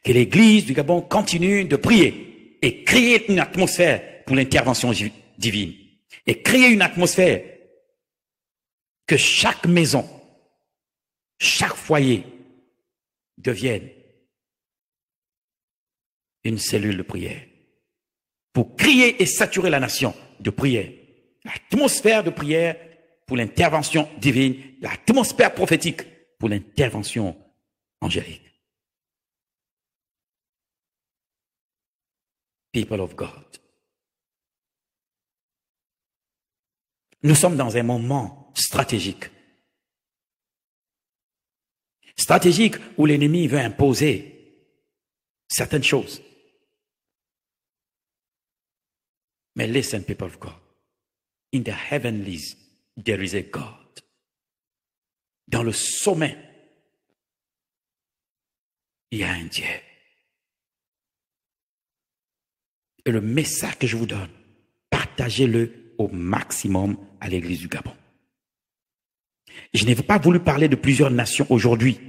Que l'Église du Gabon continue de prier et créer une atmosphère pour l'intervention divine. Et créer une atmosphère que chaque maison, chaque foyer devienne une cellule de prière pour crier et saturer la nation de prière. L'atmosphère de prière pour l'intervention divine, l'atmosphère prophétique pour l'intervention angélique. People of God. Nous sommes dans un moment stratégique. Stratégique où l'ennemi veut imposer certaines choses. Mais listen, people of God. In the heavenlies, there is a God. Dans le sommet, il y a un Dieu. Et le message que je vous donne, partagez-le au maximum à l'Église du Gabon. Je n'ai pas voulu parler de plusieurs nations aujourd'hui,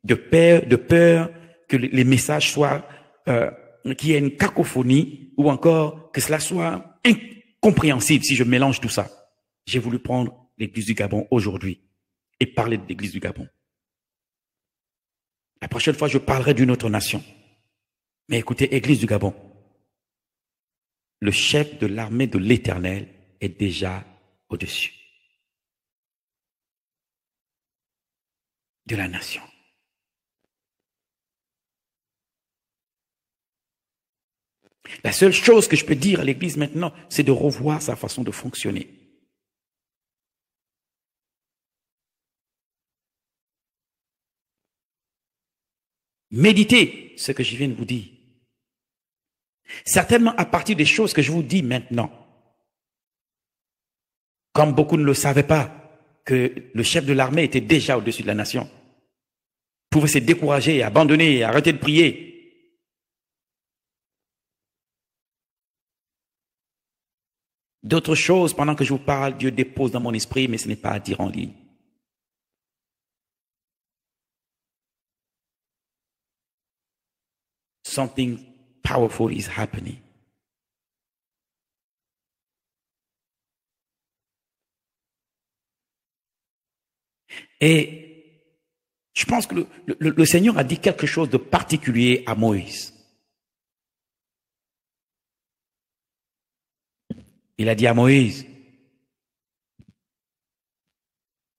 de peur que les messages soient, qu'il y ait une cacophonie ou encore que cela soit incompréhensible si je mélange tout ça. J'ai voulu prendre l'Église du Gabon aujourd'hui et parler de l'Église du Gabon. La prochaine fois, je parlerai d'une autre nation. Mais écoutez, Église du Gabon, le chef de l'armée de l'Éternel est déjà au-dessus de la nation. La seule chose que je peux dire à l'Église maintenant, c'est de revoir sa façon de fonctionner. Méditez ce que je viens de vous dire. Certainement à partir des choses que je vous dis maintenant. Comme beaucoup ne le savaient pas, que le chef de l'armée était déjà au-dessus de la nation. Pouvait se décourager, abandonner, arrêter de prier. D'autres choses, pendant que je vous parle, Dieu dépose dans mon esprit, mais ce n'est pas à dire en ligne. Something powerful is happening. Et je pense que le Seigneur a dit quelque chose de particulier à Moïse. Il a dit à Moïse,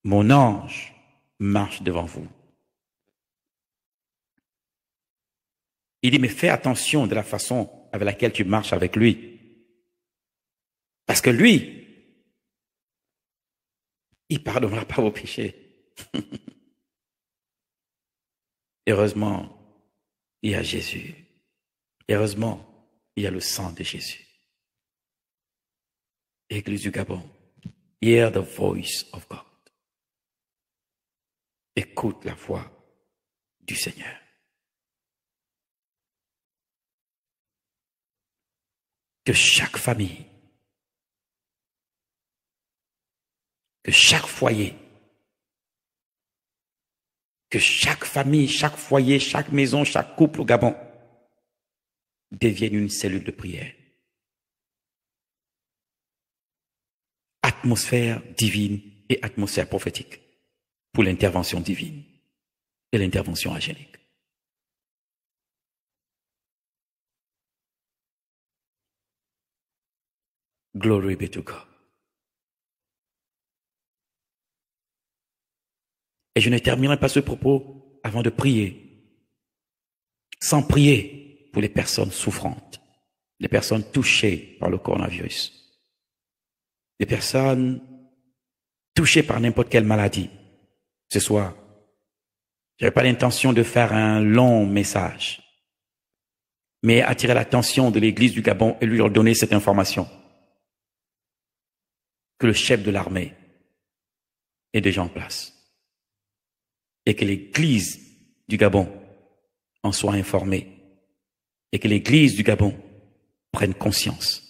mon ange marche devant vous. Il dit, mais fais attention de la façon avec laquelle tu marches avec lui. Parce que lui, il ne pardonnera pas vos péchés. Heureusement, il y a Jésus. Heureusement, il y a le sang de Jésus. Église du Gabon, hear the voice of God. Écoute la voix du Seigneur. Que chaque famille, que chaque foyer, que chaque famille, chaque foyer, chaque maison, chaque couple au Gabon devienne une cellule de prière. Atmosphère divine et atmosphère prophétique pour l'intervention divine et l'intervention angélique. Glory be to God. Et je ne terminerai pas ce propos avant de prier. Sans prier pour les personnes souffrantes, les personnes touchées par le coronavirus, les personnes touchées par n'importe quelle maladie. Ce soir, je n'avais pas l'intention de faire un long message, mais attirer l'attention de l'Église du Gabon et lui leur donner cette information. Que le chef de l'armée est déjà en place. Et que l'Église du Gabon en soit informée. Et que l'Église du Gabon prenne conscience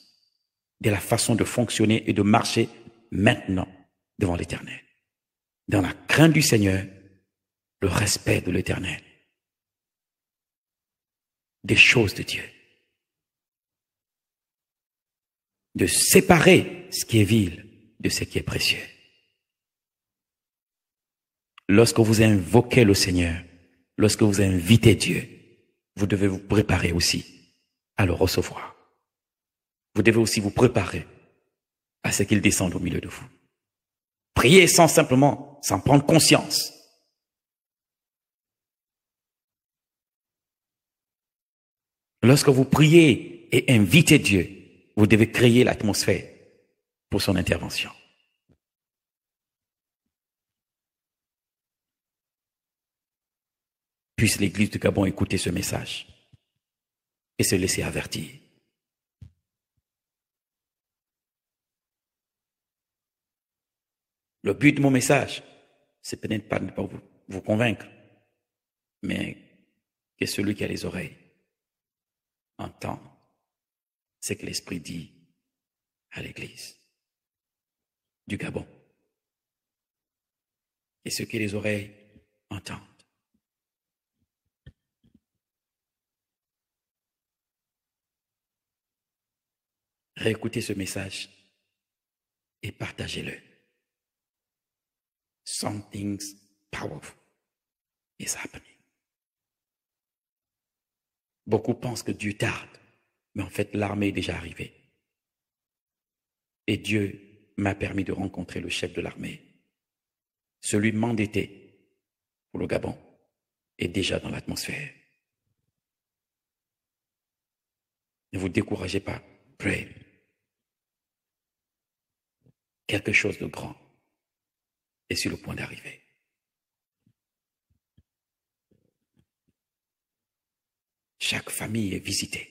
de la façon de fonctionner et de marcher maintenant devant l'Éternel. Dans la crainte du Seigneur, le respect de l'Éternel, des choses de Dieu. De séparer ce qui est vil de ce qui est précieux. Lorsque vous invoquez le Seigneur, lorsque vous invitez Dieu, vous devez vous préparer aussi à le recevoir. Vous devez aussi vous préparer à ce qu'il descende au milieu de vous. Priez sans prendre conscience. Lorsque vous priez et invitez Dieu, vous devez créer l'atmosphère pour son intervention. Puisse l'Église du Gabon écouter ce message et se laisser avertir. Le but de mon message, c'est peut-être pas de ne pas vous convaincre, mais que celui qui a les oreilles entend ce que l'Esprit dit à l'Église du Gabon. Et ceux qui les oreilles entendent. Réécoutez ce message et partagez-le. Something's powerful is happening. Beaucoup pensent que Dieu tarde, mais en fait, l'armée est déjà arrivée. Et Dieu m'a permis de rencontrer le chef de l'armée. Celui mandaté pour le Gabon est déjà dans l'atmosphère. Ne vous découragez pas. Pray. Quelque chose de grand est sur le point d'arriver. Chaque famille est visitée.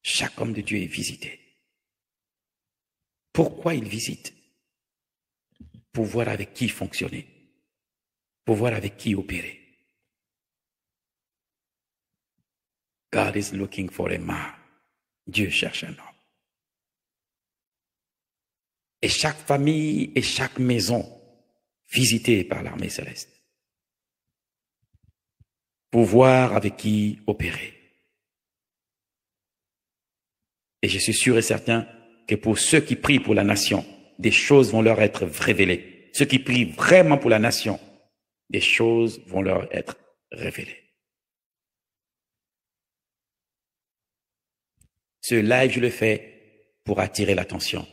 Chaque homme de Dieu est visité. Pourquoi il visite? Pour voir avec qui fonctionner. Pour voir avec qui opérer. God is looking for a man. Dieu cherche un homme. et chaque famille et chaque maison visitée par l'armée céleste pour voir avec qui opérer. Et je suis sûr et certain que pour ceux qui prient pour la nation, des choses vont leur être révélées. Ceux qui prient vraiment pour la nation, des choses vont leur être révélées. Ce live, je le fais pour attirer l'attention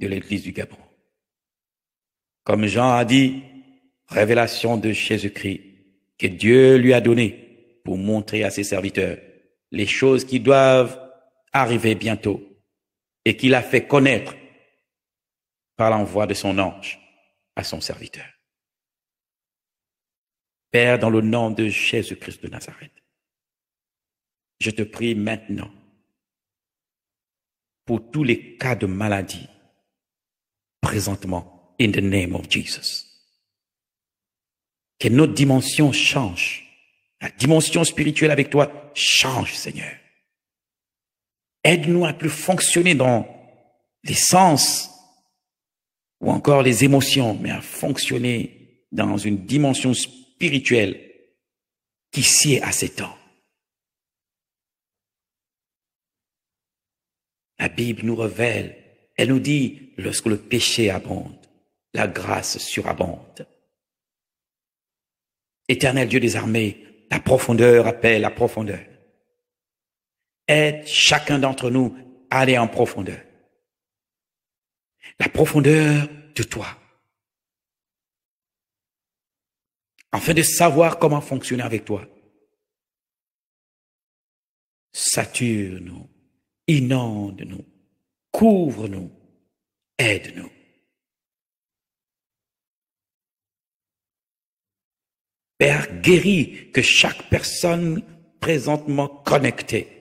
de l'Église du Gabon. Comme Jean a dit, révélation de Jésus-Christ que Dieu lui a donnée pour montrer à ses serviteurs les choses qui doivent arriver bientôt et qu'il a fait connaître par l'envoi de son ange à son serviteur. Père, dans le nom de Jésus-Christ de Nazareth, je te prie maintenant pour tous les cas de maladie présentement, in the name of Jesus. Que notre dimension change. La dimension spirituelle avec toi change, Seigneur. Aide-nous à plus fonctionner dans les sens ou encore les émotions, mais à fonctionner dans une dimension spirituelle qui sied à ces temps. La Bible nous révèle, elle nous dit, lorsque le péché abonde, la grâce surabonde. Éternel Dieu des armées, la profondeur appelle la profondeur. Aide chacun d'entre nous à aller en profondeur. La profondeur de toi. Afin de savoir comment fonctionner avec toi. Sature-nous, inonde-nous, couvre-nous, aide-nous. Père, guéris que chaque personne présentement connectée.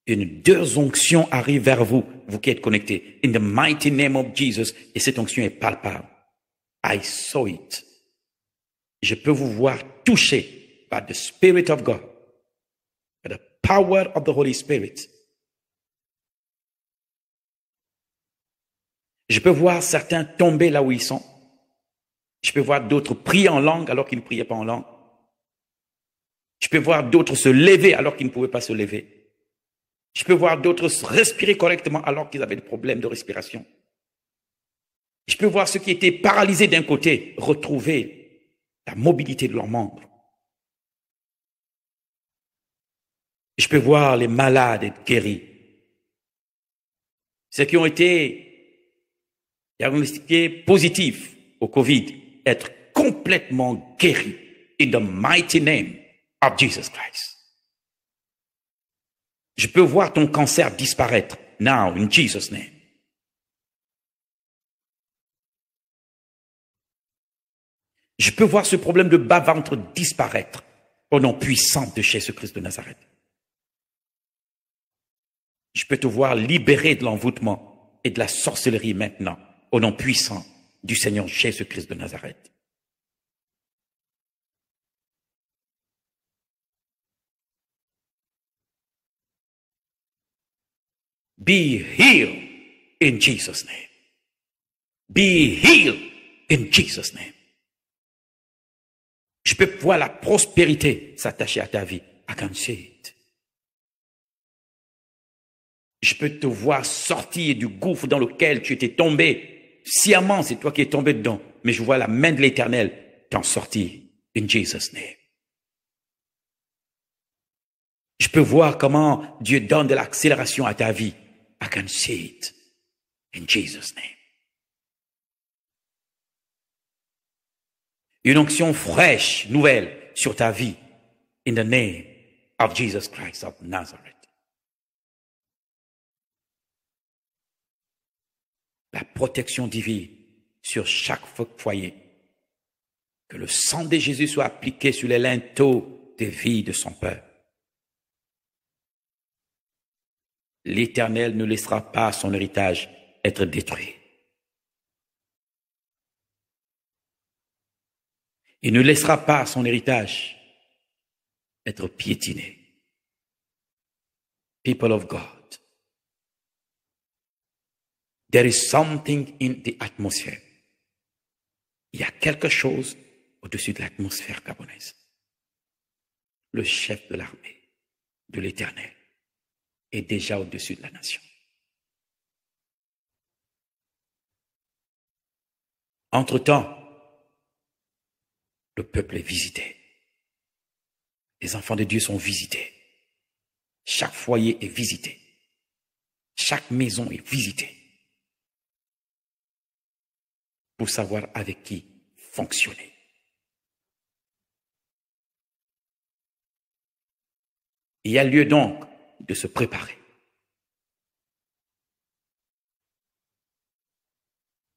Une onction arrive vers vous, vous qui êtes connectés. In the mighty name of Jesus. Et cette onction est palpable. I saw it. Je peux vous voir touché by the Spirit of God. By the power of the Holy Spirit. Je peux voir certains tomber là où ils sont. Je peux voir d'autres prier en langue alors qu'ils ne priaient pas en langue. Je peux voir d'autres se lever alors qu'ils ne pouvaient pas se lever. Je peux voir d'autres respirer correctement alors qu'ils avaient des problèmes de respiration. Je peux voir ceux qui étaient paralysés d'un côté retrouver la mobilité de leurs membres. Je peux voir les malades être guéris. Ceux qui ont été diagnostiqués positifs au Covid, être complètement guéris in the mighty name of Jesus Christ. Je peux voir ton cancer disparaître now in Jesus' name. Je peux voir ce problème de bas-ventre disparaître au nom puissant de Jésus-Christ de Nazareth. Je peux te voir libéré de l'envoûtement et de la sorcellerie maintenant au nom puissant du Seigneur Jésus-Christ de Nazareth. Be healed in Jesus' name. Be healed in Jesus' name. Je peux voir la prospérité s'attacher à ta vie. I can see it. Je peux te voir sortir du gouffre dans lequel tu étais tombé. Sciemment, c'est toi qui es tombé dedans. Mais je vois la main de l'Éternel t'en sortir. In Jesus' name. Je peux voir comment Dieu donne de l'accélération à ta vie. I can see it. In Jesus' name. Une onction fraîche, nouvelle, sur ta vie. In the name of Jesus Christ of Nazareth. La protection divine sur chaque foyer. Que le sang de Jésus soit appliqué sur les linteaux des vies de son peuple. L'Éternel ne laissera pas son héritage être détruit. Il ne laissera pas son héritage être piétiné. People of God, There is something in the atmosphere. Il y a quelque chose au-dessus de l'atmosphère gabonaise. Le chef de l'armée de l'Éternel est déjà au-dessus de la nation. Entre-temps, le peuple est visité. Les enfants de Dieu sont visités. Chaque foyer est visité. Chaque maison est visitée. Pour savoir avec qui fonctionner. Il y a lieu donc de se préparer.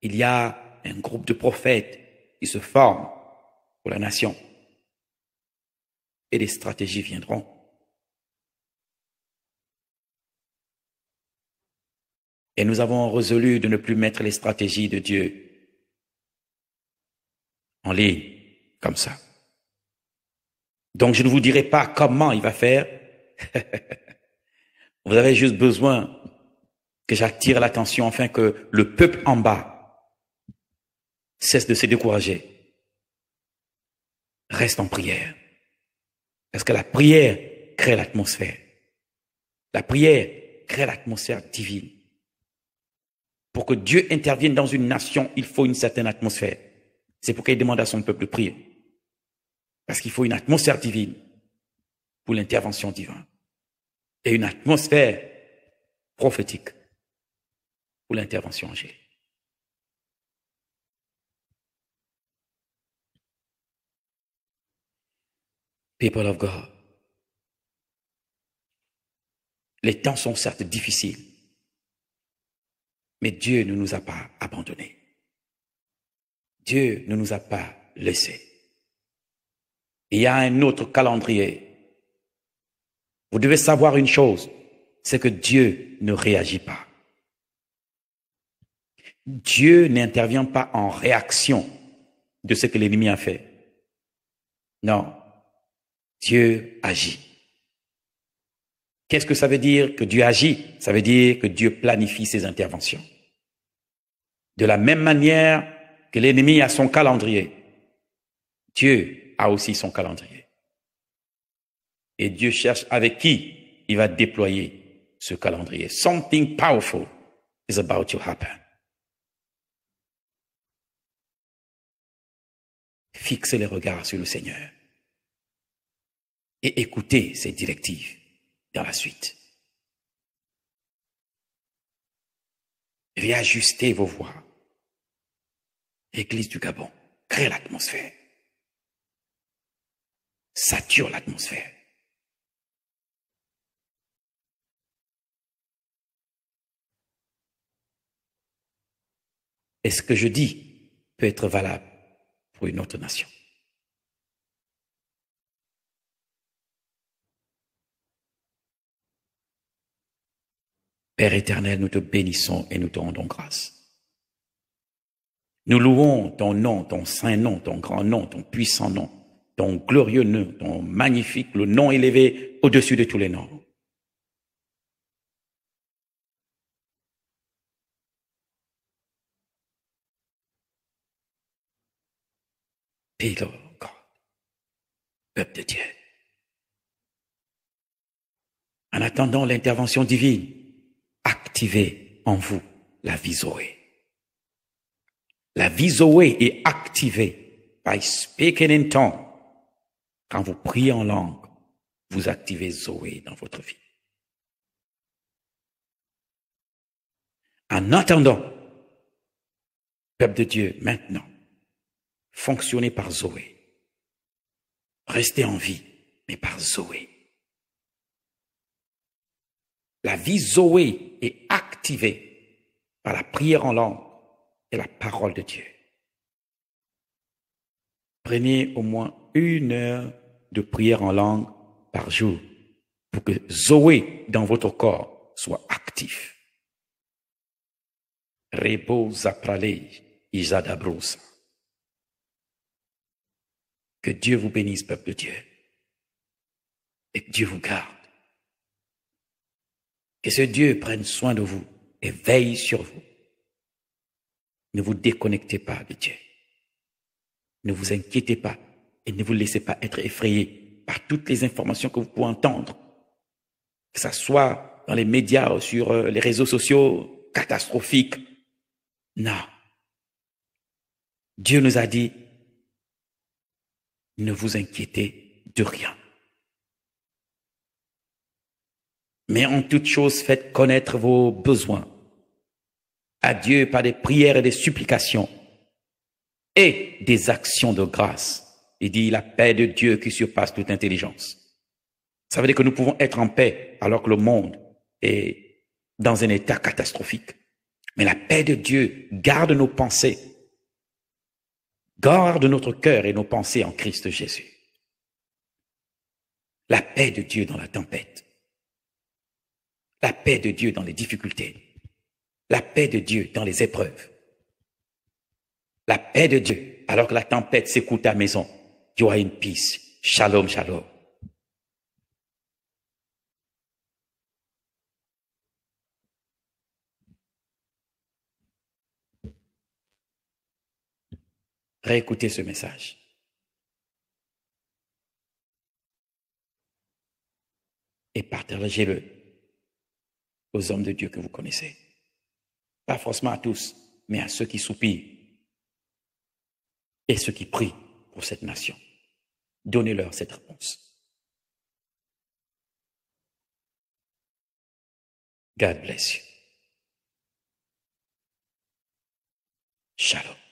Il y a un groupe de prophètes qui se forment pour la nation. Et des stratégies viendront. Et nous avons résolu de ne plus mettre les stratégies de Dieu en ligne, comme ça. Donc, je ne vous dirai pas comment il va faire. Vous avez juste besoin que j'attire l'attention afin que le peuple en bas cesse de se décourager. Reste en prière. Parce que la prière crée l'atmosphère. La prière crée l'atmosphère divine. Pour que Dieu intervienne dans une nation, il faut une certaine atmosphère. C'est pourquoi il demande à son peuple de prier. Parce qu'il faut une atmosphère divine pour l'intervention divine. Et une atmosphère prophétique pour l'intervention angélique. People of God, les temps sont certes difficiles, mais Dieu ne nous a pas abandonnés. Dieu ne nous a pas laissés. Il y a un autre calendrier. Vous devez savoir une chose, c'est que Dieu ne réagit pas. Dieu n'intervient pas en réaction de ce que l'ennemi a fait. Non, Dieu agit. Qu'est-ce que ça veut dire que Dieu agit? Ça veut dire que Dieu planifie ses interventions. De la même manière que l'ennemi a son calendrier, Dieu a aussi son calendrier. Et Dieu cherche avec qui il va déployer ce calendrier. Something powerful is about to happen. Fixez les regards sur le Seigneur et écoutez ses directives dans la suite. Réajustez vos voix. Église du Gabon, crée l'atmosphère. Sature l'atmosphère. Et ce que je dis peut être valable pour une autre nation. Père éternel, nous te bénissons et nous te rendons grâce. Nous louons ton nom, ton saint nom, ton grand nom, ton puissant nom, ton glorieux nom, ton magnifique, le nom élevé au-dessus de tous les noms. People of God, peuple de Dieu. En attendant l'intervention divine, activez en vous la vie Zoé. La vie Zoé est activée by speaking in tongues. Quand vous priez en langue, vous activez Zoé dans votre vie. En attendant, peuple de Dieu, maintenant, fonctionnez par Zoé. Restez en vie, mais par Zoé. La vie Zoé est activée par la prière en langue et la parole de Dieu. Prenez au moins 1 heure de prière en langue par jour pour que Zoé dans votre corps soit actif. Rebo zaprale izadabrosa. Que Dieu vous bénisse, peuple de Dieu. Et que Dieu vous garde. Que ce Dieu prenne soin de vous et veille sur vous Ne vous déconnectez pas de Dieu. Ne vous inquiétez pas et ne vous laissez pas être effrayé par toutes les informations que vous pouvez entendre, que ce soit dans les médias ou sur les réseaux sociaux catastrophiques. Non. Dieu nous a dit, ne vous inquiétez de rien. Mais en toute chose, faites connaître vos besoins à Dieu par des prières et des supplications et des actions de grâce. Il dit la paix de Dieu qui surpasse toute intelligence. Ça veut dire que nous pouvons être en paix alors que le monde est dans un état catastrophique. Mais la paix de Dieu garde nos pensées, garde notre cœur et nos pensées en Christ Jésus. La paix de Dieu dans la tempête. La paix de Dieu dans les difficultés. La paix de Dieu dans les épreuves. La paix de Dieu alors que la tempête s'écoule à la maison. You are in peace. Shalom, shalom. Réécoutez ce message. Et partagez-le aux hommes de Dieu que vous connaissez. Pas forcément à tous, mais à ceux qui soupirent et ceux qui prient pour cette nation. Donnez-leur cette réponse. God bless you. Shalom.